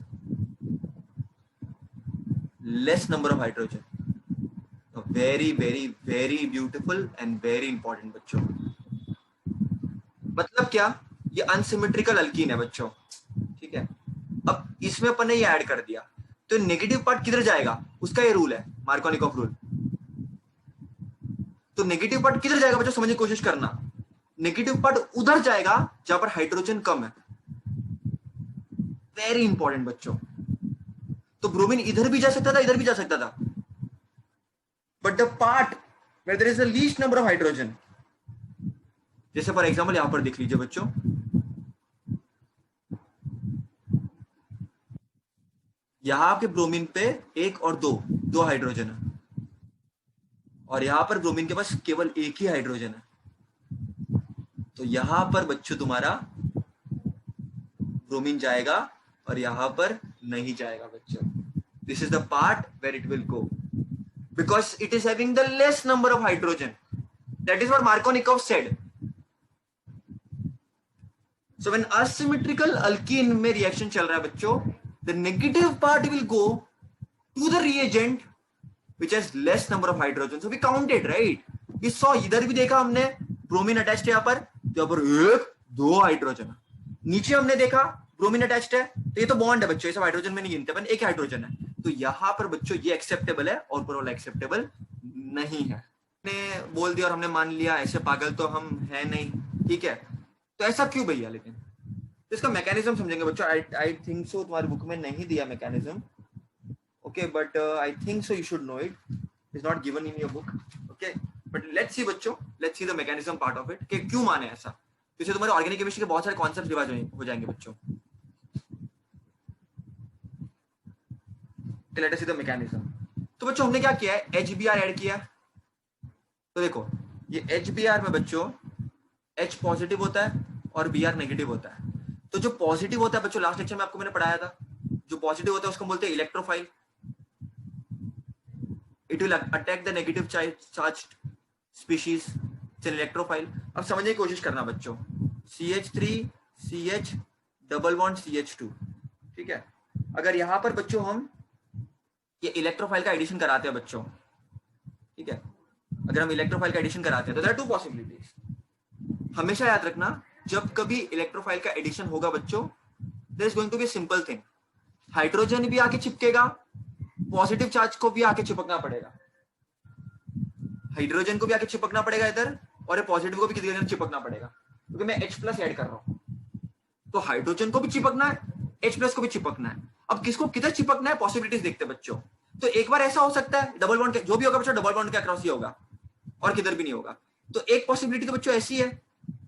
less number of hydrogen. So very, very, very beautiful and very important बच्चों। मतलब क्या, ये unsymmetrical alkyne है बच्चों, ठीक है। अब इसमें अपन ने ये ऐड कर दिया, तो नेगेटिव पार्ट किधर जाएगा, उसका ये रूल है, मार्कोनिकॉफ रूल। तो नेगेटिव पार्ट किधर जाएगा बच्चों, समझने की कोशिश करना। नेगेटिव पार्ट उधर जाएगा जहां पर हाइड्रोजन कम है, वेरी इंपॉर्टेंट बच्चों। तो ब्रोमीन इधर भी जा सकता था, इधर भी जा सकता था, but the part where there is the least number of hydrogen, जैसे फॉर एग्जाम्पल यहां पर देख लीजिए बच्चों, यहां आपके ब्रोमीन पे एक और दो हाइड्रोजन है, और यहां पर ब्रोमीन के पास केवल एक ही हाइड्रोजन है। तो यहां पर बच्चों तुम्हारा ब्रोमीन जाएगा और यहां पर नहीं जाएगा बच्चों। This is the part where it will go, because it is having the less number of hydrogen. That is what Markovnikov said. So when asymmetrical alkene में रिएक्शन चल रहा है बच्चों, the negative part will go to the reagent which has less number of hydrogen. So we counted, right? We saw, इधर भी देखा हमने bromine attached है यहाँ पर, तो यहाँ पर एक दो हाइड्रोजन। नीचे हमने देखा ब्रोमीन अटैच्ड है, तो ये तो बॉन्ड है बच्चों, ये सब हाइड्रोजन में नहीं गिनते अपन, एक हाइड्रोजन है। तो यहाँ पर बच्चों ये एक्सेप्टेबल है और ऊपर वाला एक्सेप्टेबल नहीं है। ने बोल दिया और हमने मान लिया, ऐसे पागल तो हम है नहीं, ठीक है। तो ऐसा क्यों भैया? लेकिन तो इसका मैकेनिज्म समझेंगे बच्चों। आई थिंक सो तुम्हारी बुक में नहीं दिया mechanism, okay, but I think so you should know it. It's not given in your book, okay, but let's see बच्चों, let's see the mechanism part of it कि क्यों माने ऐसा। तो इससे तुम्हारे ऑर्गेनिक केमिस्ट्री के बहुत सारे कॉन्सेप्ट रिवाइज हो जाएंगे बच्चों। Let us see the mechanism. तो बच्चों हमने क्या किया है, HBr ऐड किया। तो देखो ये HBr में बच्चों H पॉजिटिव होता है और Br नेगेटिव होता है। तो जो पॉजिटिव होता है बच्चों, लास्ट लेक्चर में आपको मैंने पढ़ाया था, जो पॉजिटिव होता है उसको बोलते हैं electrophile. It will attack the negative charged species. It's an electrophile. अब समझने की कोशिश करना बच्चों, CH3 CH double bond CH2, ठीक है। अगर यहाँ पर बच्चों हम ये इलेक्ट्रोफाइल का एडिशन कराते हैं बच्चों, ठीक है, अगर हम इलेक्ट्रोफाइल का एडिशन कराते हैं तो देयर आर टू पॉसिबिलिटीज। हमेशा याद रखना, जब कभी इलेक्ट्रोफाइल का एडिशन होगा बच्चों, there is going to be simple thing, hydrogen भी आके चिपकेगा, पॉजिटिव चार्ज को भी आके चिपकना पड़ेगा, हाइड्रोजन को भी आके चिपकना पड़ेगा इधर, और पॉजिटिव को भी किधर चिपकना पड़ेगा, क्योंकि मैं H प्लस ऐड कर रहा हूं। तो हाइड्रोजन को भी चिपकना है, H प्लस को भी चिपकना है। अब किसको किधर चिपकना है, पॉसिबिलिटीज देखते हैं बच्चों। तो एक बार ऐसा हो सकता है डबल बॉन्ड के, जो भी होगा बच्चों डबल बॉन्ड के अक्रॉस ही होगा और किधर भी नहीं होगा। तो एक पॉसिबिलिटी तो बच्चों ऐसी है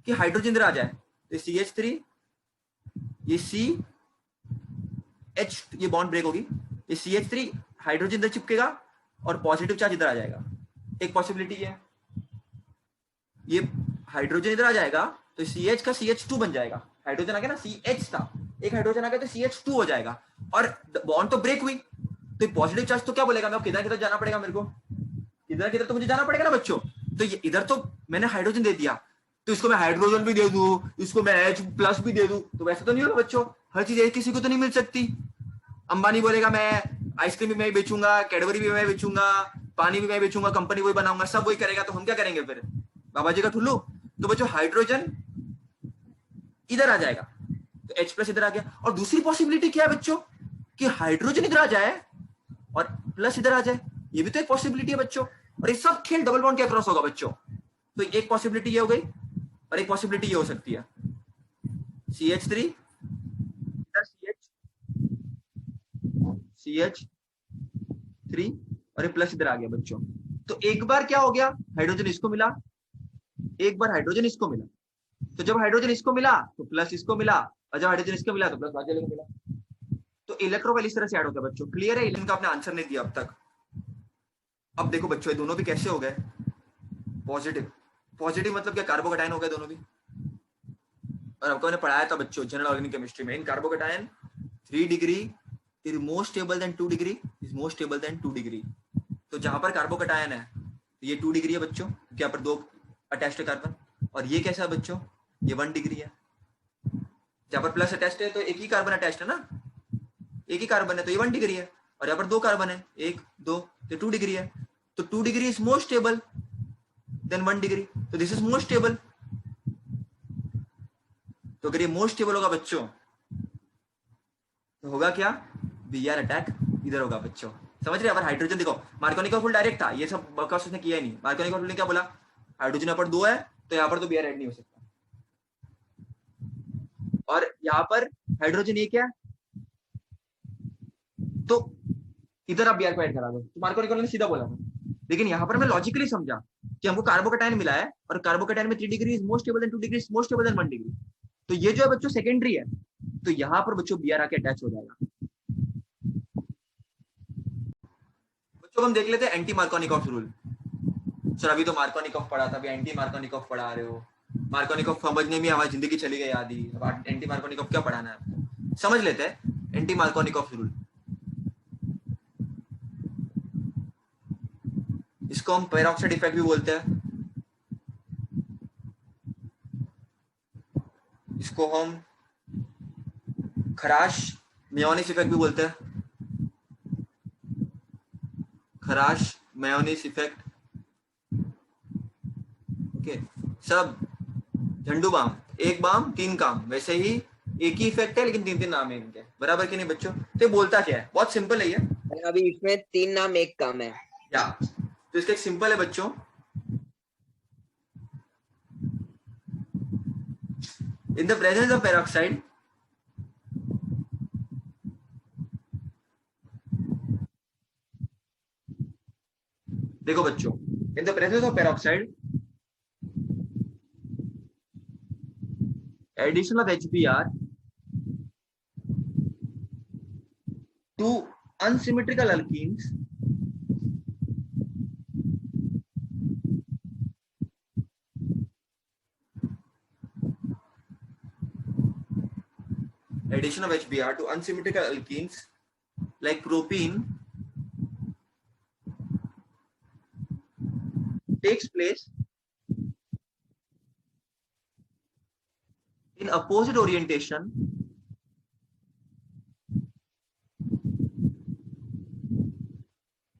कि हाइड्रोजन इधर आ जाए, तो CH3 ये CH, ये बॉन्ड ब्रेक होगी, ये CH3 हाइड्रोजन इधर चिपकेगा और पॉजिटिव चार्ज इधर आ जाएगा। एक पॉसिबिलिटी है ये हाइड्रोजन इधर आ जाएगा तो CH का CH2 बन जाएगा, हाइड्रोजन आ गया ना, CH था, एक हाइड्रोजन आ गया तो CH2 हो जाएगा, और बॉन्ड तो ब्रेक हुई। तो पॉजिटिव चार्ज तो क्या बोलेगा, मैं किधर किधर जाना पड़ेगा, मेरे को किधर किधर तो मुझे जाना पड़ेगा ना बच्चों। तो ये इधर तो मैंने हाइड्रोजन दे दिया, तो इसको मैं हाइड्रोजन भी दे दूं, इसको मैं H प्लस भी दे दूं, तो वैसे तो नहीं होगा बच्चों, हर चीज एक किसी को तो नहीं मिल सकती। अंबानी बोलेगा मैं आइसक्रीम भी मैं बेचूंगा, कैडबरी भी मैं बेचूंगा, पानी भी मैं बेचूंगा, कंपनी वही बनाऊंगा, सब वही करेगा, तो हम क्या करेंगे फिर, बाबा जी का ठुल्लू। तो बच्चों हाइड्रोजन इधर आ जाएगा, तो H प्लस इधर आ गया। और दूसरी पॉसिबिलिटी क्या है बच्चों, कि हाइड्रोजन इधर आ जाए और प्लस इधर आ जाए, ये भी तो एक पॉसिबिलिटी है बच्चों। और ये सब खेल डबल बॉन्ड के अक्रॉस होगा बच्चों। तो एक पॉसिबिलिटी ये हो गई, और एक पॉसिबिलिटी ये हो सकती है CH3 CH3 और ये प्लस इधर आ गया बच्चों। तो एक बार क्या हो गया, हाइड्रोजन इसको मिला, एक बार हाइड्रोजन इसको मिला, तो जब हाइड्रोजन इसको मिला तो प्लस इसको मिला, और जब हाइड्रोजन इसको मिला तो प्लस बाकी को मिला। तो इलेक्ट्रोफाइल इस तरह से ऐड होता है बच्चों। क्लियर है? इनका आपने आंसर नहीं दिया अब तक। अब देखो बच्चों, ये दोनों भी कैसे हो गए पॉजिटिव। पॉजिटिव मतलब क्या, कार्बोकैटायन हो गए दोनों भी। और आपको मैंने पढ़ाया था बच्चों जनरल ऑर्गेनिक केमिस्ट्री में, in carbocation 3 degree is more stable than 2 degree is more stable than 2 degree. तो जहां पर कार्बोकैटायन है तो ये 2 डिग्री है बच्चों, क्योंकि यहाँ पर 2 अटैच्ड है कार्बन। और ये कैसा है बच्चों, ये 1 डिग्री है। जहां पर प्लस अटैच्ड है तो एक ही कार्बन अटैच्ड है ना, एक ही कार्बन है, तो ये 1 डिग्री है। और यहाँ पर 2 कार्बन है, 1 2, तो 2 डिग्री है। तो 2 degree is more stable than 1 degree, तो दिस इज मोर स्टेबल। तो अगर ये मोर स्टेबल होगा बच्चों तो होगा क्या, Br अटैक इधर होगा बच्चों। समझ रहे? अगर हाइड्रोजन देखो, मार्कोनिक फुल डायरेक्ट था, ये सब बकवास उसने किया ही नहीं। मार्कोनिक फुल ने क्या बोला, हाइड्रोजन यहाँ पर 2 है तो यहाँ पर तो Br ऐड नहीं हो सकता। और यहाँ पर हाइड्रोजन एक है तो इधर आप बीआर को ऐड करा दो, तो मार्कोनिकॉफ ने सीधा बोला था। लेकिन यहाँ पर मैं लॉजिकली समझा कि हमको कार्बोकेटाइन मिला है और कार्बोकेटाइन में 3 degree is more stable then 2 degree is more stable than 1 degree. तो ये जो है बच्चों सेकेंडरी है, तो यहाँ पर बच्चों बीआर आके अटैच हो जाएगा। बच्चों हम देख लेते हैं एंटी मार्कोनिकॉफ रूल। सर अभी तो मार्कोनिकॉफ पढ़ा था, अभी एंटी मार्कोनिकॉफ पढ़ा रहे हो। मार्कोनिकॉफ समझने में हमारी जिंदगी चली गई आधी, अब एंटी मार्कोनिकॉफ क्या पढ़ाना है आपको? समझ लेते हैं एंटी मार्कोनिकॉफ रूल। इसको हम पेरोक्साइड इफेक्ट भी बोलते हैं, इसको हम खराश मेयोनिस इफेक्ट भी बोलते हैं, खराश मेयोनिस इफेक्ट। ओके, सब झंडू बाम, एक बाम 3 काम, वैसे ही एक ही इफेक्ट है लेकिन 3 नाम है इनके, बराबर कि नहीं बच्चों? तो बोलता क्या है, बहुत सिंपल है ये। अभी इसमें 3 नाम 1 काम है या तो इसका एक सिंपल है बच्चों, इन द प्रेजेंस ऑफ पेरोक्साइड देखो बच्चों, इन the presence of peroxide addition of HBr to unsymmetrical alkenes addition of HBr to unsymmetrical alkenes like propene takes place in opposite orientation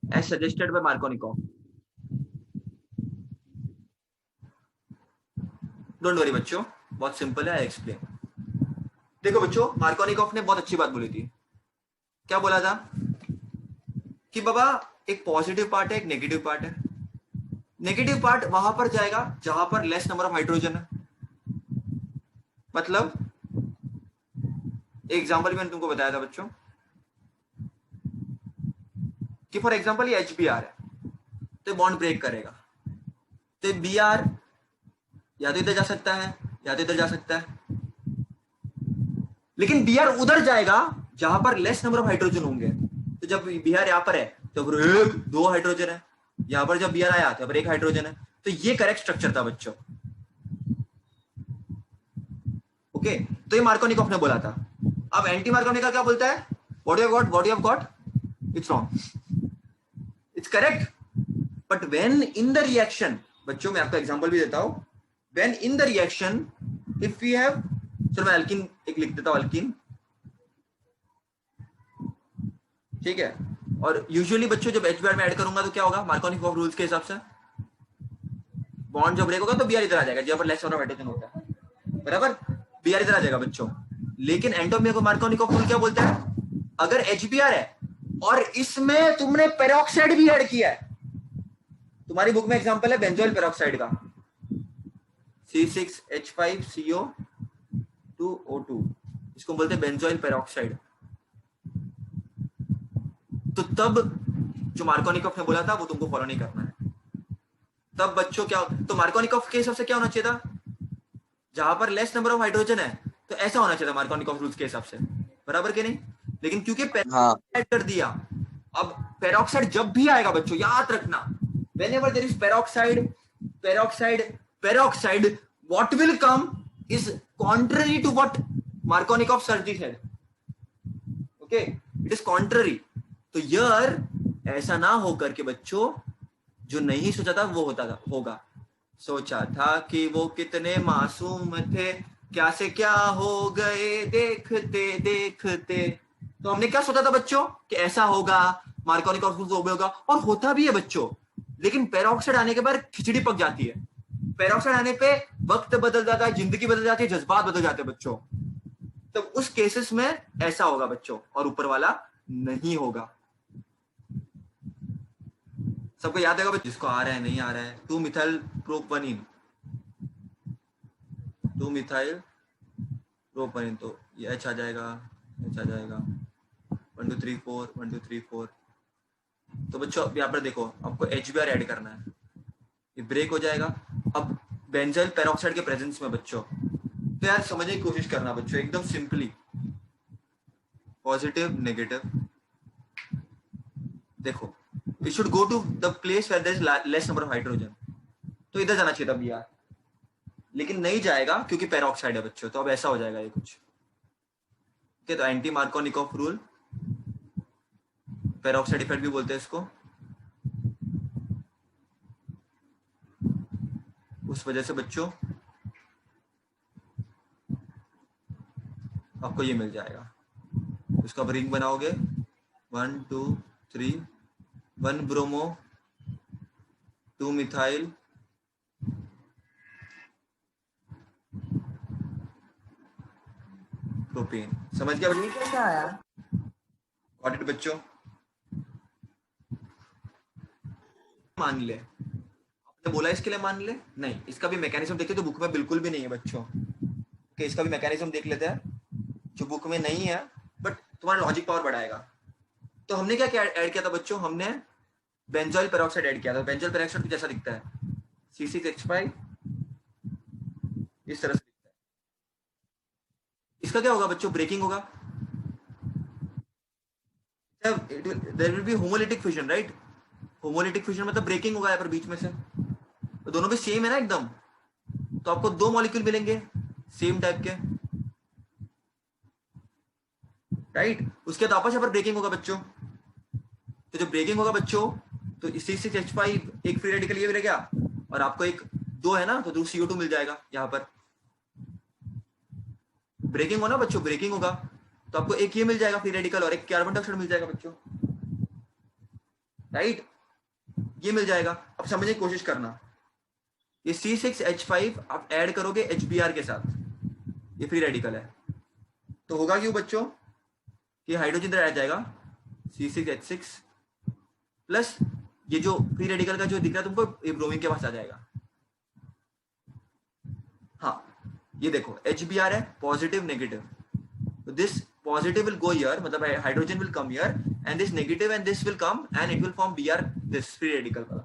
as suggested by Markovnikov. Don't worry बच्चों, बहुत simple है, I explain. देखो बच्चों, Markovnikov ने बहुत अच्छी बात बोली थी। क्या बोला था कि बाबा एक पॉजिटिव पार्ट है, एक नेगेटिव पार्ट है। नेगेटिव पार्ट वहां पर जाएगा जहां पर लेस नंबर ऑफ हाइड्रोजन है। मतलब एग्जाम्पल मैंने तुमको बताया था बच्चों कि फॉर एग्जाम्पल ये HBr है, तो बॉन्ड ब्रेक करेगा, तो Br या तो इधर जा सकता है या तो इधर जा सकता है, लेकिन Br उधर जाएगा जहां पर लेस नंबर ऑफ हाइड्रोजन होंगे। तो जब Br यहां पर है तो फिर 2 हाइड्रोजन है, यहां पर जब Br आया तो फिर 1 हाइड्रोजन है। तो ये करेक्ट स्ट्रक्चर था बच्चों। ओके, तो ये मार्कोनिकॉफ ने बोला था। अब एंटी मार्कोनिकॉफ क्या बोलता है? What you have got, it's wrong, it's correct, but when in the reaction, बच्चों मैं आपको एग्जांपल भी देता हूं, when in the reaction if we have, चलो मैं अल्कीन एक लिख देता हूं, अल्कीन, ठीक है। और यूजुअली बच्चों जब HBr में ऐड करूंगा तो क्या होगा मार्कोनिकॉफ रूल्स के हिसाब से, बॉन्ड जब ब्रेक होगा तो Br इधर आ जाएगा जहां पर लेस नंबर ऑफ हाइड्रोजन होता है, बराबर, Br इधर आ जाएगा बच्चों। लेकिन एंटोमिया मार्कोनिकॉफ रूल क्या बोलता है? अगर HBr है और इसमें तुमने पेरोक्साइड भी ऐड किया है, तुम्हारी बुक में एग्जांपल है बेंजोइल पेरोक्साइड का, C6H5CO2O2, इसको बोलते हैं बेंजोइल पेरोक्साइड। तो तब जो मार्कोनिकॉफ ने बोला था वो तुमको फॉलो नहीं करना है। तब बच्चों क्या, तो मार्कोनिकॉफ के हिसाब से क्या होना चाहिए था? जहां पर लेस नंबर ऑफ हाइड्रोजन है तो ऐसा होना चाहिए था मार्कोनिकॉफ रूल्स के हिसाब से, बराबर के नहीं? लेकिन क्योंकि पेरोक्साइड कर दिया, अब पेरोक्साइड जब भी आएगा बच्चों याद रखना, whenever there is peroxide, what will come is contrary to what Markovnikov surgery said. Okay, it is contrary. तो यार ऐसा ना हो करके बच्चों, जो नहीं सोचा था वो होगा। सोचा था कि वो कितने मासूम थे, क्या से क्या हो गए देखते देखते। तो हमने क्या सोचा था बच्चों कि ऐसा होगा, मार्कोनिकॉफ रूल्स होगा, और होता भी है बच्चों। लेकिन पेरोक्साइड आने के बाद खिचड़ी पक जाती है। पेरोक्साइड आने पे वक्त बदल जाता है, जिंदगी बदल जाती है, जज्बात बदल जाते हैं बच्चों। तो उस केसेस में ऐसा होगा बच्चों, और ऊपर वाला नहीं होगा। सबको याद है जिसको आ रहा है नहीं आ रहा है, 2-मिथाइल प्रोपनीन, 2-मिथाइल प्रोपनीन, तो ये H आ जाएगा, H आ जाएगा, 1 2 3 4 1 2 3 4। तो बच्चों अब यहाँ पर देखो आपको HBr ऐड करना है, ये ब्रेक हो जाएगा। अब बेंजाइल पेरोक्साइड के प्रेजेंस में बच्चों, तो यार समझने की कोशिश करना बच्चों, एकदम सिंपली पॉजिटिव नेगेटिव। देखो it should go to the place where there is less number of hydrogen, तो इधर जाना चाहिए था Br, लेकिन नहीं जाएगा क्योंकि पेरोक्साइड है बच्चों, तो अब ऐसा हो जाएगा ये कुछ। ओके, तो anti Markovnikov rule, peroxide effect भी बोलते हैं इसको, उस वजह से बच्चों आपको ये मिल जाएगा। उसका आप रिंग बनाओगे 1 2 3, 1 ब्रोमो 2 मिथाइल प्रोपेन। समझ गया ये कैसा आया? गॉट इट बच्चों? मान ले, आपने बोला इसके लिए मान ले, नहीं, इसका भी मैकेनिज्म देखते तो बुक में बिल्कुल भी नहीं है बच्चों। ओके, इसका भी मैकेनिज्म देख लेते हैं जो बुक में नहीं है, बट तुम्हारा लॉजिक पावर बढ़ाएगा। तो हमने क्या क्या ऐड किया था बच्चों? हमने बेंजोइल पेरोक्साइड ऐड किया था। बेंजोइल पेरोक्साइड जैसा दिखता है, C6H5 इस तरह से दिखता है। इसका क्या होगा बच्चों? ब्रेकिंग होगा, there will be homolytic fusion, right? Homolytic fusion मतलब ब्रेकिंग होगा यहाँ पर बीच में से, तो दोनों भी सेम है ना एकदम, तो आपको 2 मॉलिक्यूल मिलेंगे सेम टाइप के, राइट? उसके बाद आपस यहाँ पर ब्रेकिंग होगा बच्चों। तो जब ब्रेकिंग होगा बच्चों, तो C6H5 एक फ्री रेडिकल ये मिलेगा, और आपको एक 2 है ना, तो दूर CO2 मिल जाएगा। यहाँ पर ब्रेकिंग हो ना बच्चों, ब्रेकिंग होगा तो आपको एक ये मिल जाएगा फ्री रेडिकल, और एक कार्बन डाइऑक्साइड मिल जाएगा बच्चों, राइट? ये मिल जाएगा। अब समझने की कोशिश करना, ये C6H5 आप ऐड करोगे HBr के साथ, ये फ्री रेडिकल है, तो होगा क्यों बच्चों? ये हाइड्रोजन इधर आ जाएगा C6H6 प्लस ये जो फ्री रेडिकल का जो दिख रहा है तुमको, ये ब्रोमीन के पास आ जाएगा। हाँ, ये देखो HBr है, पॉजिटिव नेगेटिव, तो this positive will go here, मतलब hydrogen will come here, and this negative and this will come and it will form Br, this free radical वाला।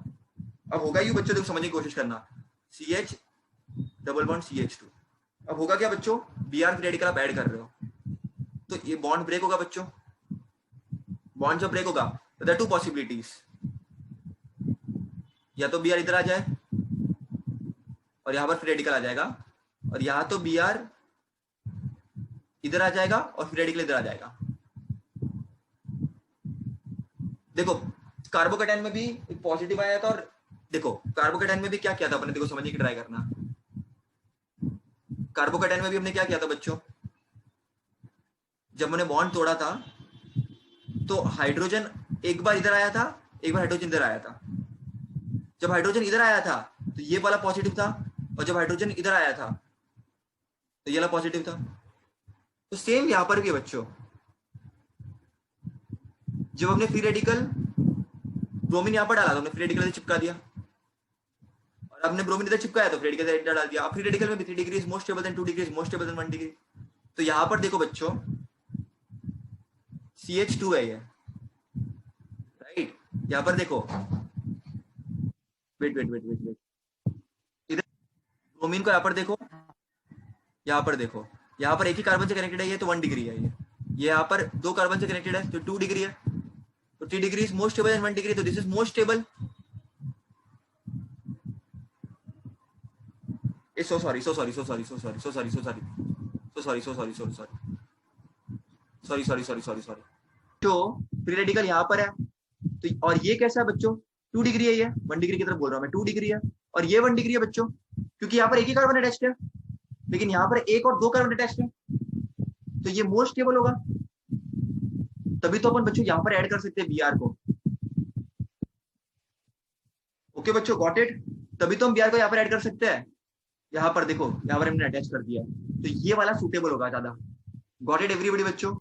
अब होगा ये बच्चों, देखो समझने की कोशिश करना, CH डबल बॉन्ड CH2। अब होगा क्या बच्चों? Br फ्री रेडिकल आप ऐड कर रहे हो, तो ये बॉन्ड ब्रेक होगा बच्चों। बॉन्ड जब ब्रेक होगा तो देयर आर 2 पॉसिबिलिटीज, या तो Br इधर आ जाए और यहाँ पर फ्री रेडिकल आ जाएगा, और यहाँ तो Br इधर आ जाएगा और फ्री रेडिकल इधर आ जाएगा। देखो कार्बोकेटाइन में भी एक पॉजिटिव आया था, और देखो कार्बोकेटाइन में भी क्या किया था अपने, देखो समझने की ट्राई करना। कार्बोकेटाइन में भी हमने क्या किया था बच्चों? जब हमने बॉन्ड तोड़ा था तो हाइड्रोजन एक बार इधर आया था, एक बार हाइड्रोजन इधर आया था। जब हाइड्रोजन इधर आया था तो ये वाला पॉजिटिव था, और जब हाइड्रोजन इधर आया था तो ये वाला पॉजिटिव था। तो सेम यहां पर भी है बच्चों, जब हमने फ्री रेडिकल ब्रोमीन यहां पर डाला तो हमने फ्री रेडिकल से चिपका दिया, और हमने ब्रोमीन इधर चिपकाया तो फ्री रेडिकल से इधर डाल दिया। अब फ्री रेडिकल में भी 3 degree is more stable then 2 degree is more stable than 1 degree. तो यहां पर देखो बच्चों CH2 है ये, राइट? यहां पर देखो, wait wait wait wait wait, इधर ब्रोमीन को यहां पर देखो, यहां पर देखो, यहां पर एक ही कार्बन से कनेक्टेड है ये, तो 1 डिग्री है ये यहां पर 2 कार्बन से कनेक्टेड है तो 2 डिग्री है, तो 3 degree is more stable than 1 degree, तो this is more stable. So sorry तो फ्री रेडिकल यहाँ पर है, तो और ये कैसा है बच्चों? 2 डिग्री है, ये 1 डिग्री की तरफ बोल रहा हूँ मैं, 2 डिग्री है, और ये 1 डिग्री है बच्चों, क्योंकि यहाँ पर एक ही कार्बन अटैच्ड है, लेकिन यहाँ पर 1 और 2 कार्बन अटैच्ड है, तो ये मोर स्टेबल होगा। तभी तो अपन बच्चों यहाँ पर ऐड कर सकते हैं Br को। ओके बच्चों, गॉट इट? तभी तो हम Br को यहाँ पर ऐड कर सकते हैं। यहाँ पर देखो, यहाँ पर हमने अटैच कर दिया, तो ये वाला सूटेबल होगा ज्यादा। गॉट इट एवरीबॉडी बच्चों?